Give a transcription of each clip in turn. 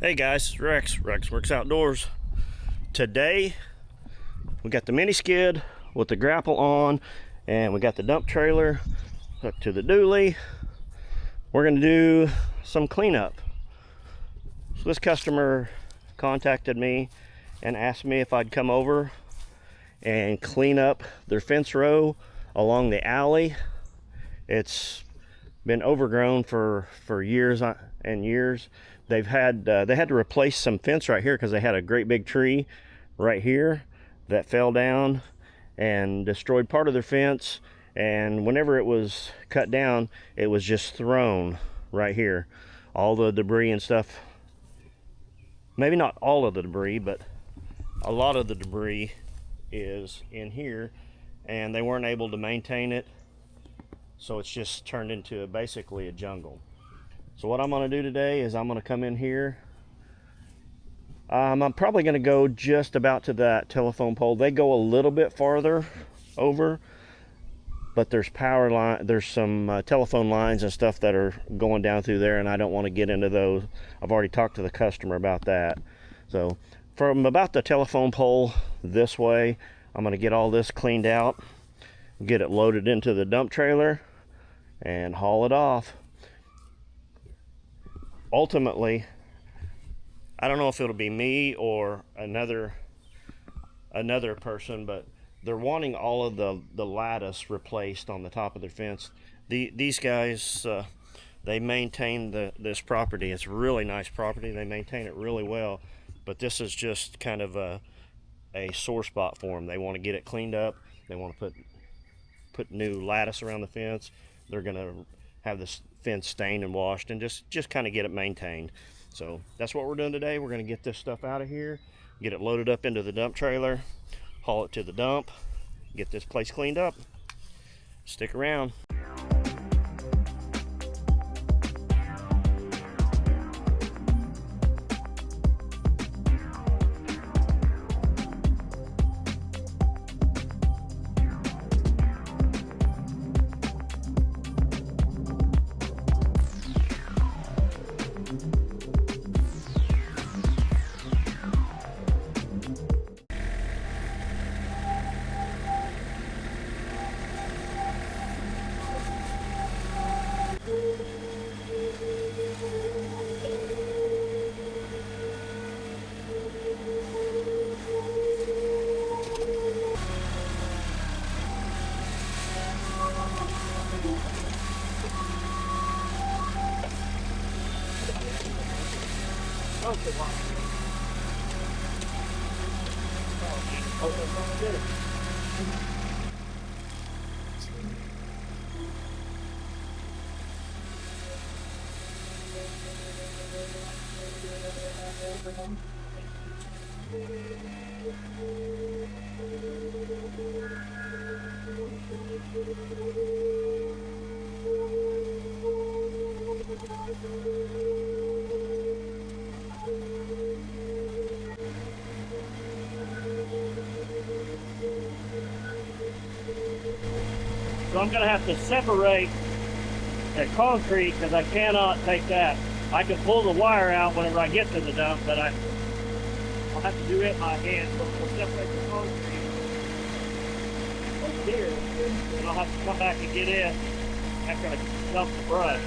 Hey guys, it's Rex Wurx Outdoors. Today we got the mini skid with the grapple on, and we got the dump trailer hooked to the dually. We're gonna do some cleanup. So this customer contacted me and asked me if I'd come over and clean up their fence row along the alley. It's been overgrown for years and years. They had to replace some fence right here because they had a great big tree right here that fell down and destroyed part of their fence. And whenever it was cut down, it was just thrown right here. All the debris and stuff, maybe not all of the debris, but a lot of the debris is in here, and they weren't able to maintain it. So it's just turned into basically a jungle. So what I'm going to do today is I'm going to come in here. I'm probably going to go just about to that telephone pole. They go a little bit farther over, but there's power line. There's some telephone lines and stuff that are going down through there, and I don't want to get into those. I've already talked to the customer about that. So from about the telephone pole this way, I'm going to get all this cleaned out, get it loaded into the dump trailer, and haul it off. Ultimately, I don't know if it'll be me or another person, but they're wanting all of the lattice replaced on the top of their fence. These guys, they maintain this property. It's a really nice property. They maintain it really well, but this is just kind of a sore spot for them. They want to get it cleaned up. They want to put new lattice around the fence. They're gonna have this fence stained and washed and just kind of get it maintained. So that's what we're doing today. We're gonna get this stuff out of here, get it loaded up into the dump trailer, haul it to the dump, get this place cleaned up. Stick around. So I'm going to have to separate the concrete because I cannot take that. I can pull the wire out whenever I get to the dump, but I'll have to do it by hand. So we'll separate the concrete over here, and I'll have to come back and get it after I dump the brush.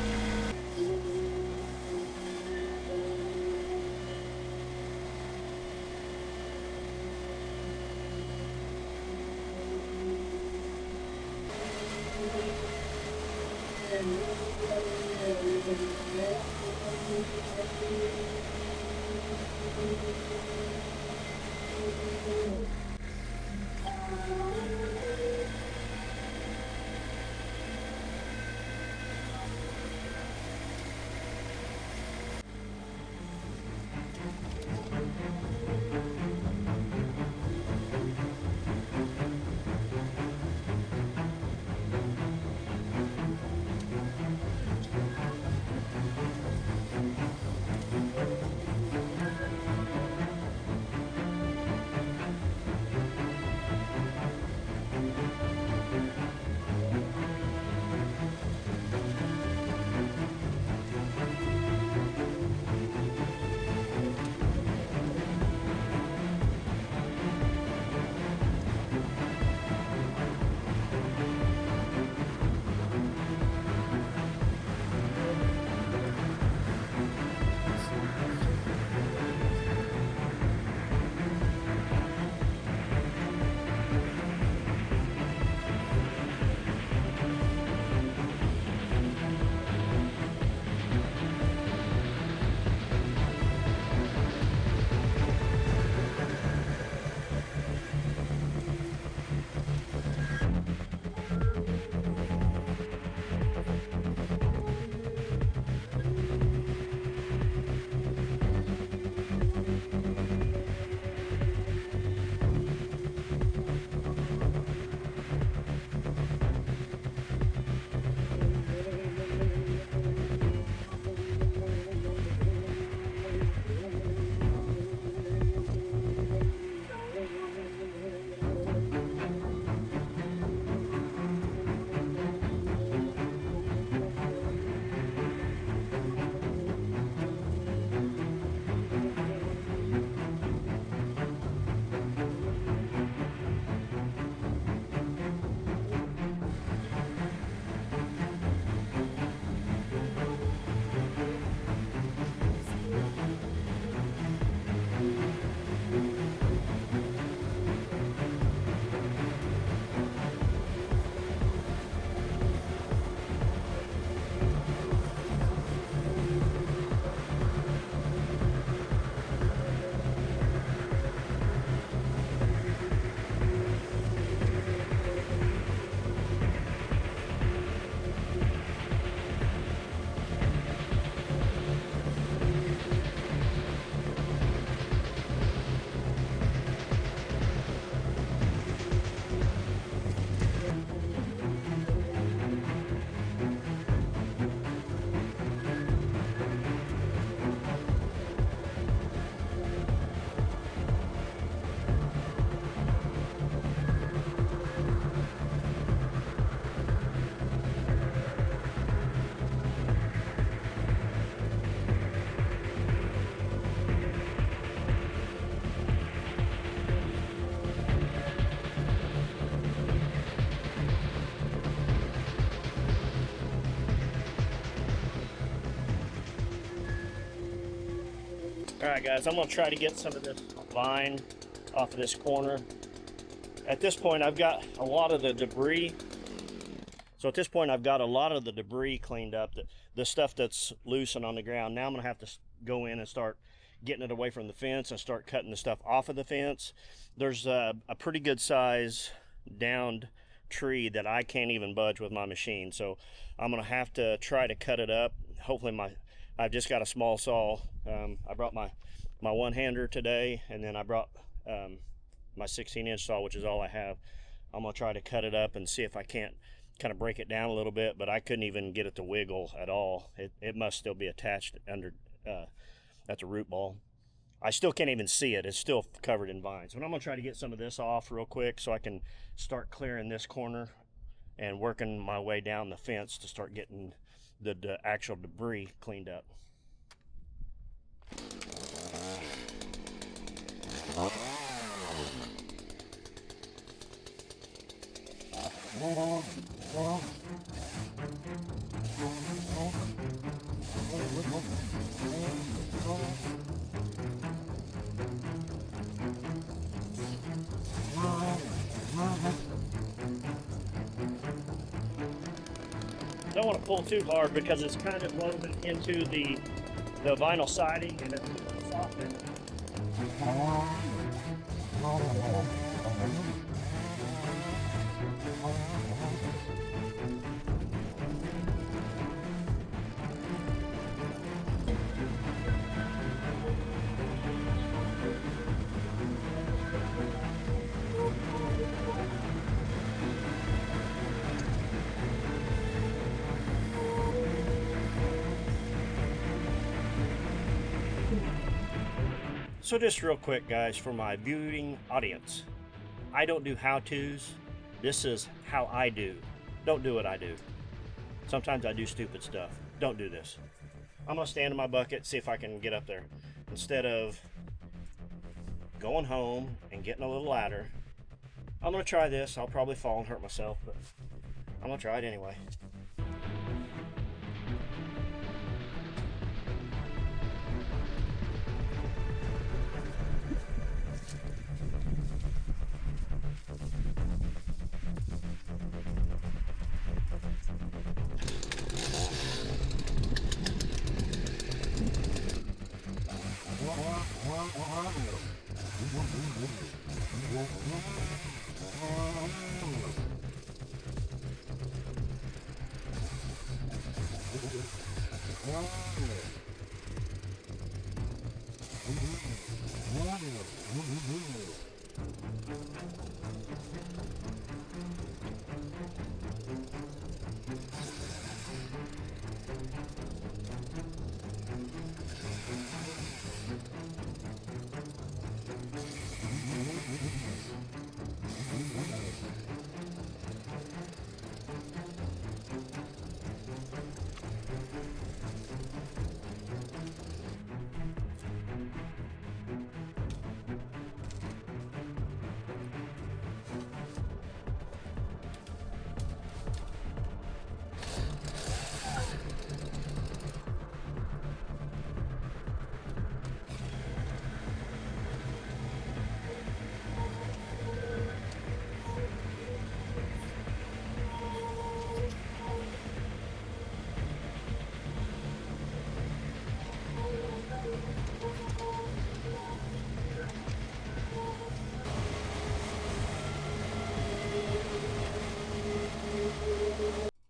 Alright guys, I'm going to try to get some of this vine off of this corner. At this point I've got a lot of the debris. So at this point I've got a lot of the debris cleaned up, the stuff that's loose and on the ground. Now I'm going to have to go in and start getting it away from the fence and start cutting the stuff off of the fence. There's a pretty good size downed tree that I can't even budge with my machine. So I'm going to have to try to cut it up. Hopefully I've just got a small saw. I brought my one-hander today, and then I brought my 16-inch saw, which is all I have. I'm going to try to cut it up and see if I can't kind of break it down a little bit, but I couldn't even get it to wiggle at all. It must still be attached under at the root ball. I still can't even see it. It's still covered in vines. But I'm going to try to get some of this off real quick so I can start clearing this corner and working my way down the fence to start getting the actual debris cleaned up. Don't want to pull too hard because it's kind of woven into the vinyl siding and it's softened. So just real quick guys, for my viewing audience, I don't do how-tos. This is how I do. Don't do what I do. Sometimes I do stupid stuff. Don't do this. I'm gonna stand in my bucket, see if I can get up there. Instead of going home and getting a little ladder, I'm gonna try this. I'll probably fall and hurt myself, but I'm gonna try it anyway.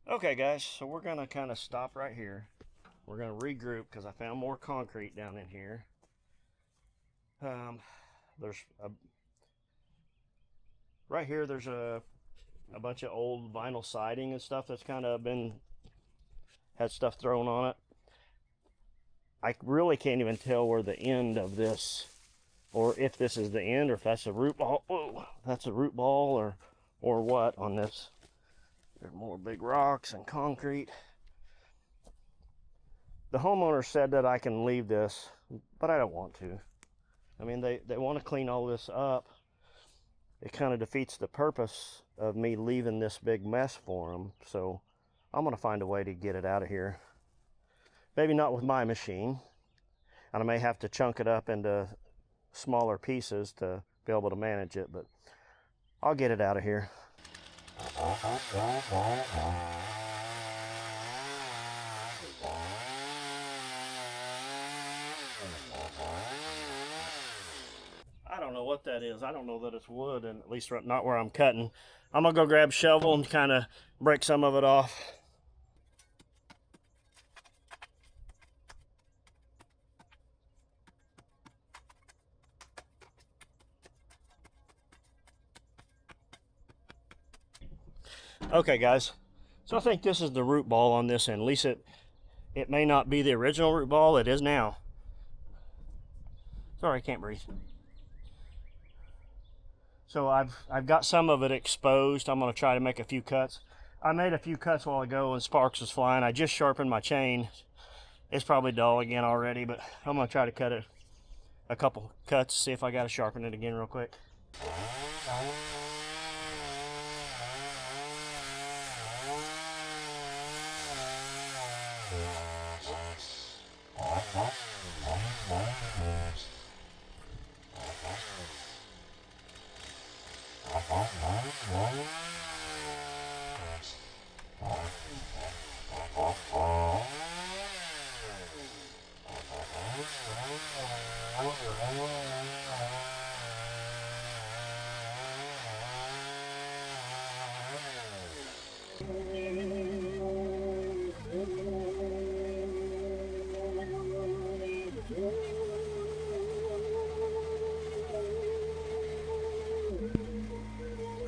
Okay guys, so we're gonna kind of stop right here. We're gonna regroup because I found more concrete down in here. Right here there's a bunch of old vinyl siding and stuff that's kind of had stuff thrown on it. I really can't even tell where the end of this, or if this is the end, or if that's a root ball. Oh, that's a root ball, or what on this. There's more big rocks and concrete. The homeowner said that I can leave this, but I don't want to. I mean, they want to clean all this up. It kind of defeats the purpose of me leaving this big mess for them. So I'm going to find a way to get it out of here. Maybe not with my machine. and I may have to chunk it up into smaller pieces to be able to manage it, but I'll get it out of here. I don't know what that is. I don't know that it's wood, and at least not where I'm cutting. I'm gonna go grab a shovel and kind of break some of it off. Okay guys, so I think this is the root ball on this end. At least it may not be the original root ball. It is now. Sorry, I can't breathe. So I've got some of it exposed. I'm going to try to make a few cuts. I made a few cuts a while ago and sparks was flying. I just sharpened my chain. It's probably dull again already, but I'm going to try to cut it a couple cuts, see if I got to sharpen it again real quick.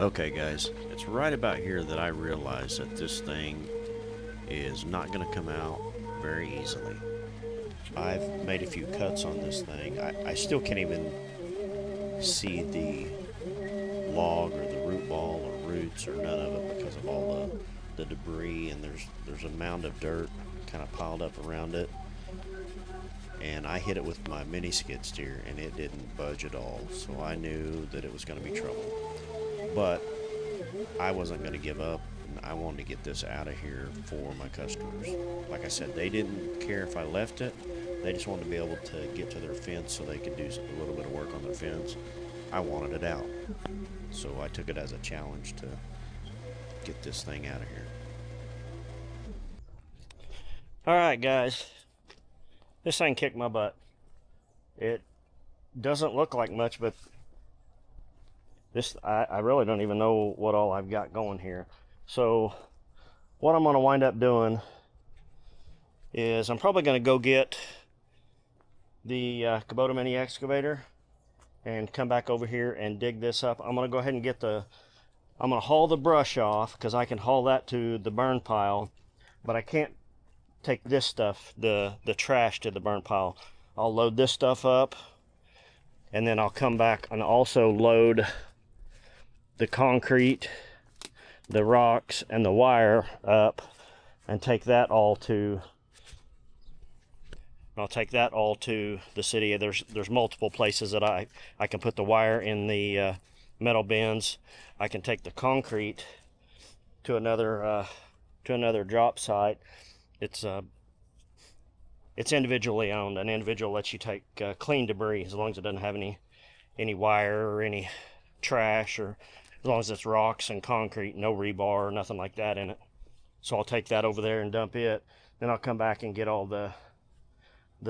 Okay guys, it's right about here that I realized that this thing is not going to come out very easily. I've made a few cuts on this thing. I still can't even see the log or the root ball or roots or none of it because of all the debris, and there's a mound of dirt kind of piled up around it. And I hit it with my mini skid steer and it didn't budge at all, so I knew that it was going to be trouble. But I wasn't going to give up, and I wanted to get this out of here for my customers. Like I said, they didn't care if I left it. They just wanted to be able to get to their fence so they could do a little bit of work on their fence. I wanted it out. So I took it as a challenge to get this thing out of here. Alright guys, this thing kicked my butt. It doesn't look like much, but I really don't even know what all I've got going here. So what I'm going to wind up doing is I'm probably going to go get the Kubota mini excavator and come back over here and dig this up. I'm going to go ahead and I'm going to haul the brush off because I can haul that to the burn pile, but I can't take this stuff, the trash, to the burn pile. I'll load this stuff up and then I'll come back and also load the concrete, the rocks, and the wire up and take that all to the city. There's multiple places that I can put the wire in the metal bins. I can take the concrete to another drop site. It's individually owned. An individual lets you take clean debris as long as it doesn't have any wire or any trash, or as long as it's rocks and concrete, no rebar or nothing like that in it. So I'll take that over there and dump it. Then I'll come back and get all the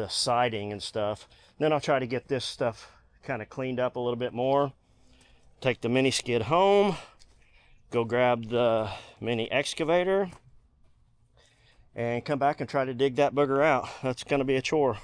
siding and stuff. Then I'll try to get this stuff kind of cleaned up a little bit more. Take the mini skid home, go grab the mini excavator, and come back and try to dig that booger out. That's going to be a chore.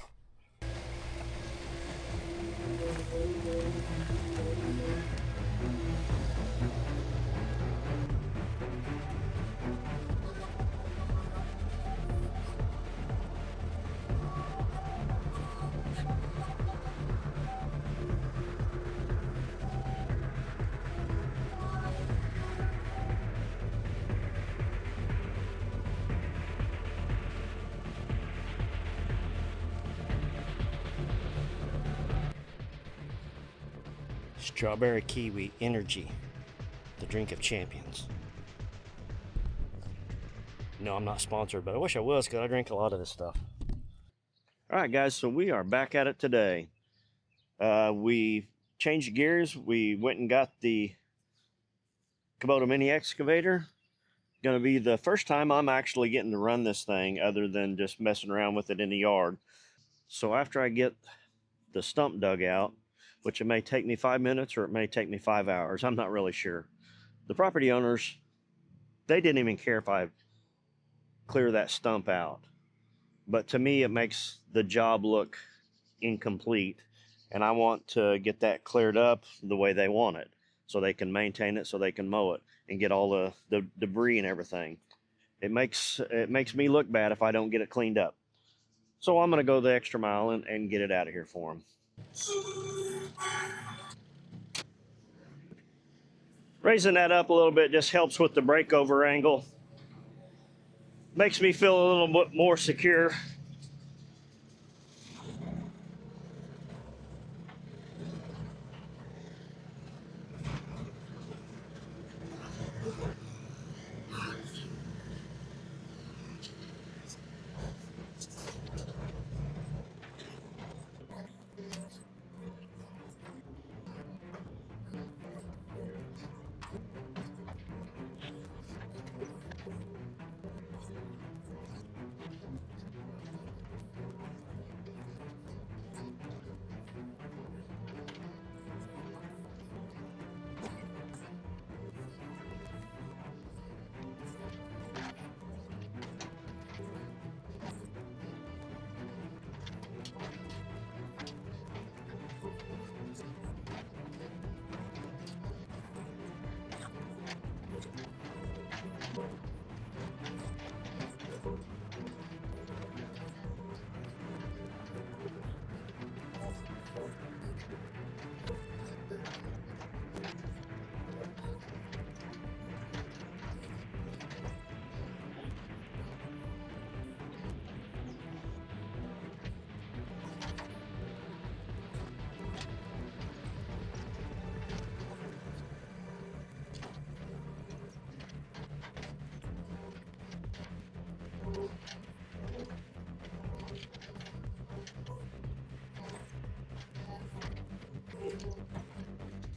Strawberry kiwi energy, the drink of champions. No, I'm not sponsored, but I wish I was because I drink a lot of this stuff. All right, guys, so we are back at it today. We changed gears. We went and got the Kubota mini excavator. Going to be the first time I'm actually getting to run this thing other than just messing around with it in the yard. So after I get the stump dug out, which it may take me 5 minutes or it may take me 5 hours, I'm not really sure. The property owners, they didn't even care if I clear that stump out. But to me, it makes the job look incomplete, and I want to get that cleared up the way they want it, so they can maintain it, so they can mow it and get all the debris and everything. It makes me look bad if I don't get it cleaned up. So I'm going to go the extra mile and get it out of here for them. Raising that up a little bit just helps with the breakover angle. Makes me feel a little bit more secure.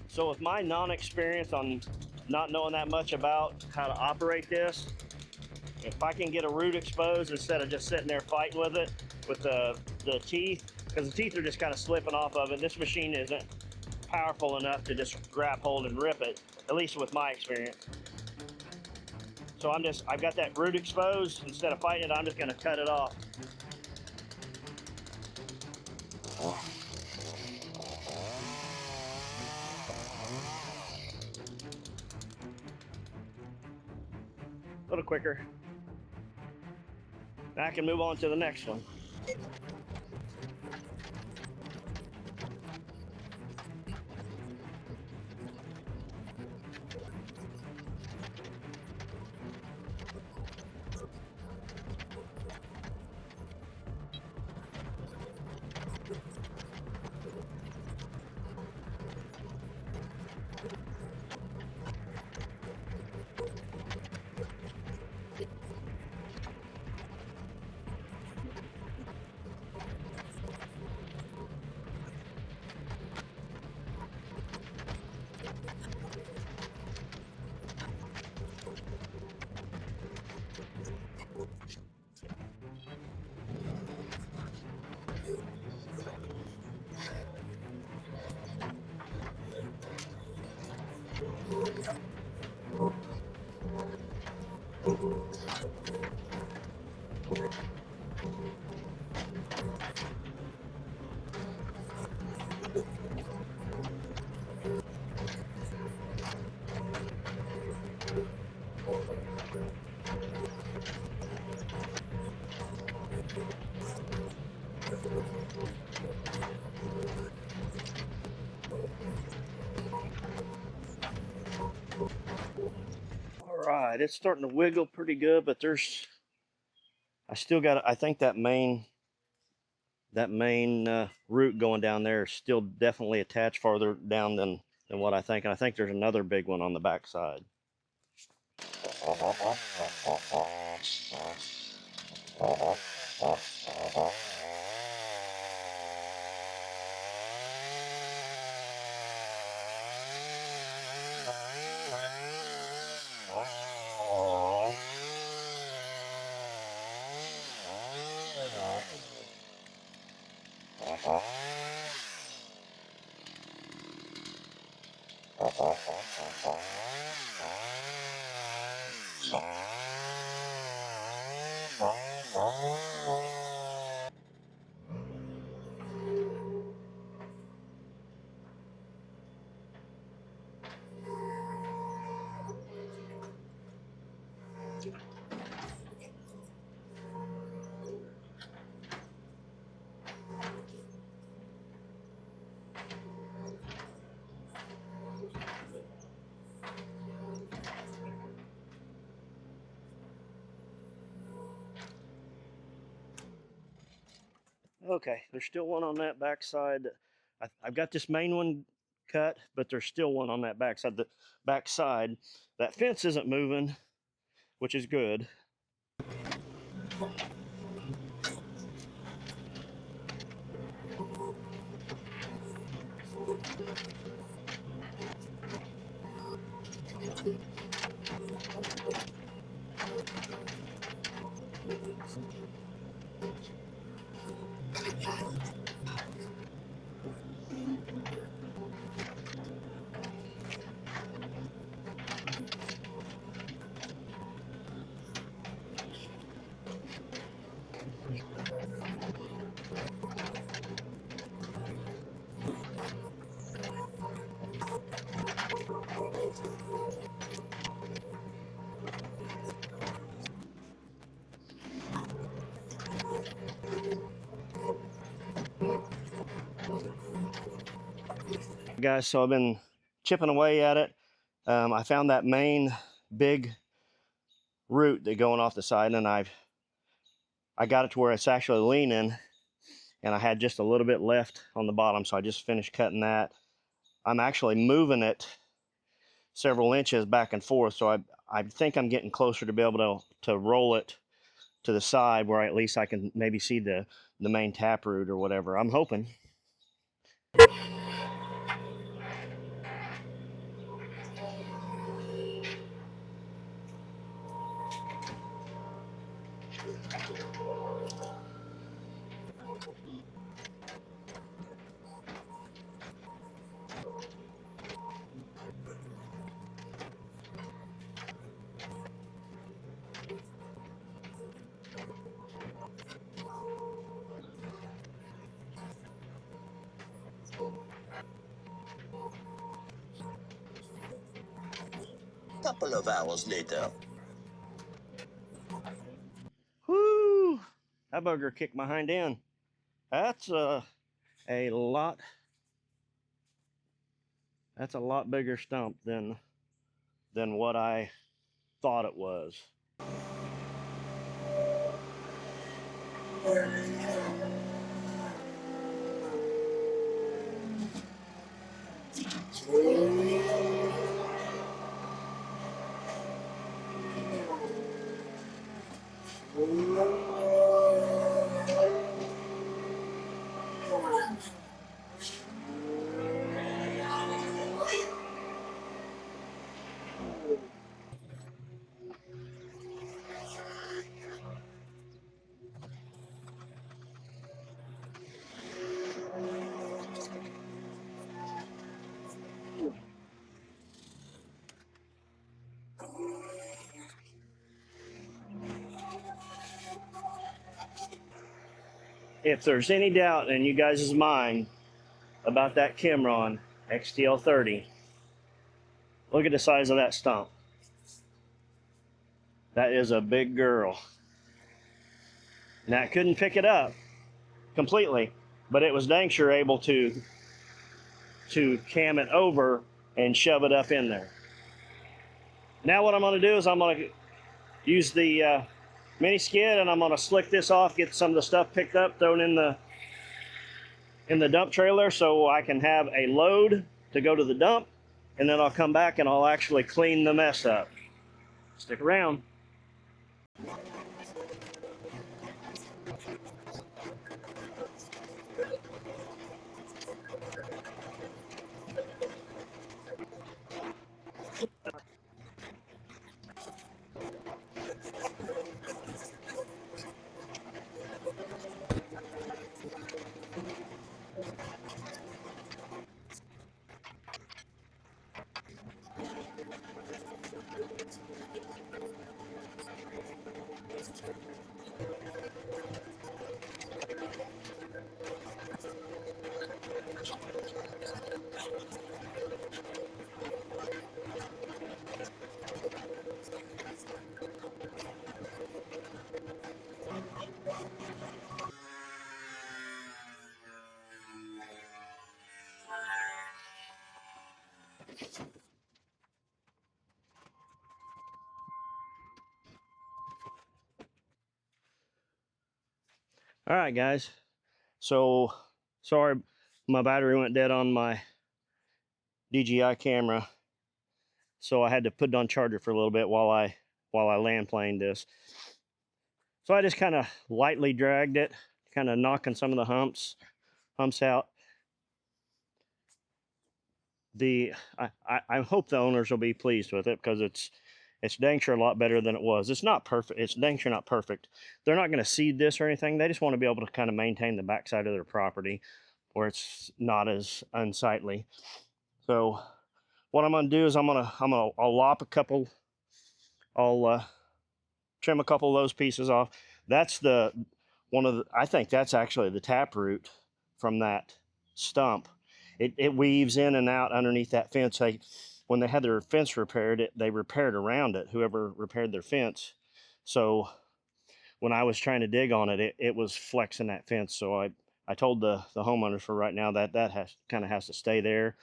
So with my non-experience on not knowing that much about how to operate this, if I can get a root exposed instead of just sitting there fighting with it with the teeth, because the teeth are just kind of slipping off of it, this machine isn't powerful enough to just grab hold and rip it, at least with my experience. So I've got that root exposed. Instead of fighting it, I'm just gonna cut it off. A little quicker. Now I can move on to the next one. All right, it's starting to wiggle pretty good, but I still got, I think that main root going down there is still definitely attached farther down than what I think. And I think there's another big one on the back side. Okay, there's still one on that backside. I've got this main one cut, but there's still one on that backside. The backside, that fence isn't moving, which is good. Guys, so I've been chipping away at it. I found that main big root that going off the side, and I got it to where it's actually leaning, and I had just a little bit left on the bottom, so I just finished cutting that. I'm actually moving it several inches back and forth, so I think I'm getting closer to be able to roll it to the side where at least I can maybe see the main taproot or whatever. I'm hoping. Couple of hours later. Whoo! That bugger kicked my hind end. That's a lot. That's a lot bigger stump than what I thought it was. If there's any doubt in you guys' mind about that Kymron XTL30, look at the size of that stump. That is a big girl. Now, I couldn't pick it up completely, but it was dang sure able to cam it over and shove it up in there. Now what I'm going to do is I'm going to use the mini skid, and I'm going to slick this off, get some of the stuff picked up, thrown in the dump trailer so I can have a load to go to the dump, and then I'll come back and I'll actually clean the mess up. Stick around. All right, guys. So, sorry, my battery went dead on my DJI camera, so I had to put it on charger for a little bit while I land planed this. So I just kind of lightly dragged it, kind of knocking some of the humps out. I hope the owners will be pleased with it, because it's dang sure a lot better than it was. It's not perfect. It's dang sure not perfect. They're not going to seed this or anything. They just want to be able to kind of maintain the backside of their property where it's not as unsightly. So what I'm going to do is I'll lop a couple. I'll trim a couple of those pieces off. That's I think that's actually the tap root from that stump. It weaves in and out underneath that fence. When they had their fence repaired, they repaired around it, whoever repaired their fence. So when I was trying to dig on it, it was flexing that fence. So I told the homeowners for right now that kind of has to stay there.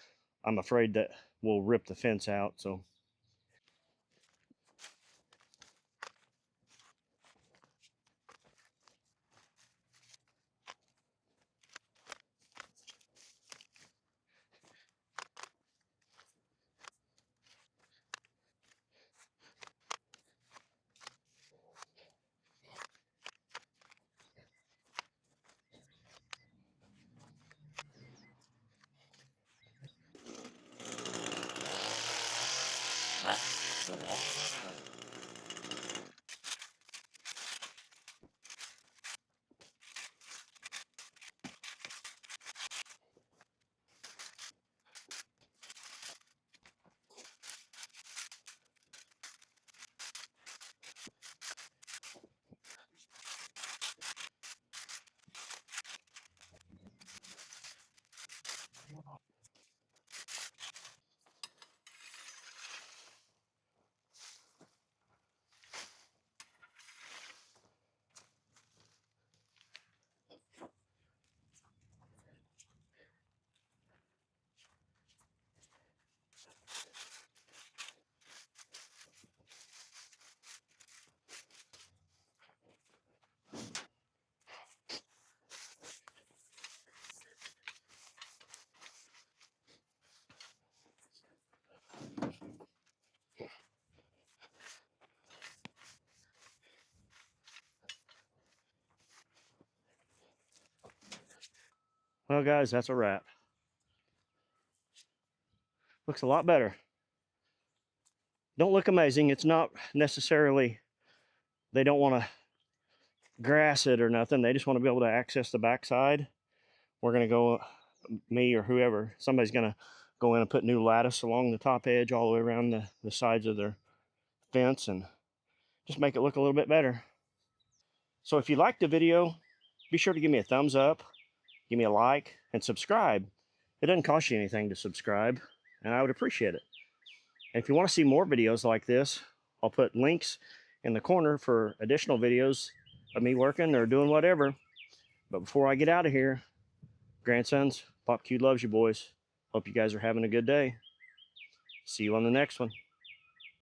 I'm afraid that we'll rip the fence out. So well, guys, that's a wrap. Looks a lot better. Don't look amazing. It's not necessarily, they don't want to grass it or nothing. They just want to be able to access the backside. We're going to go, me or whoever, somebody's going to go in and put new lattice along the top edge all the way around the sides of their fence and just make it look a little bit better. So if you liked the video, be sure to give me a thumbs up, give me a like, and subscribe. It doesn't cost you anything to subscribe, and I would appreciate it. And if you want to see more videos like this, I'll put links in the corner for additional videos of me working or doing whatever. But before I get out of here, grandsons, Pop Q loves you, boys. Hope you guys are having a good day. See you on the next one.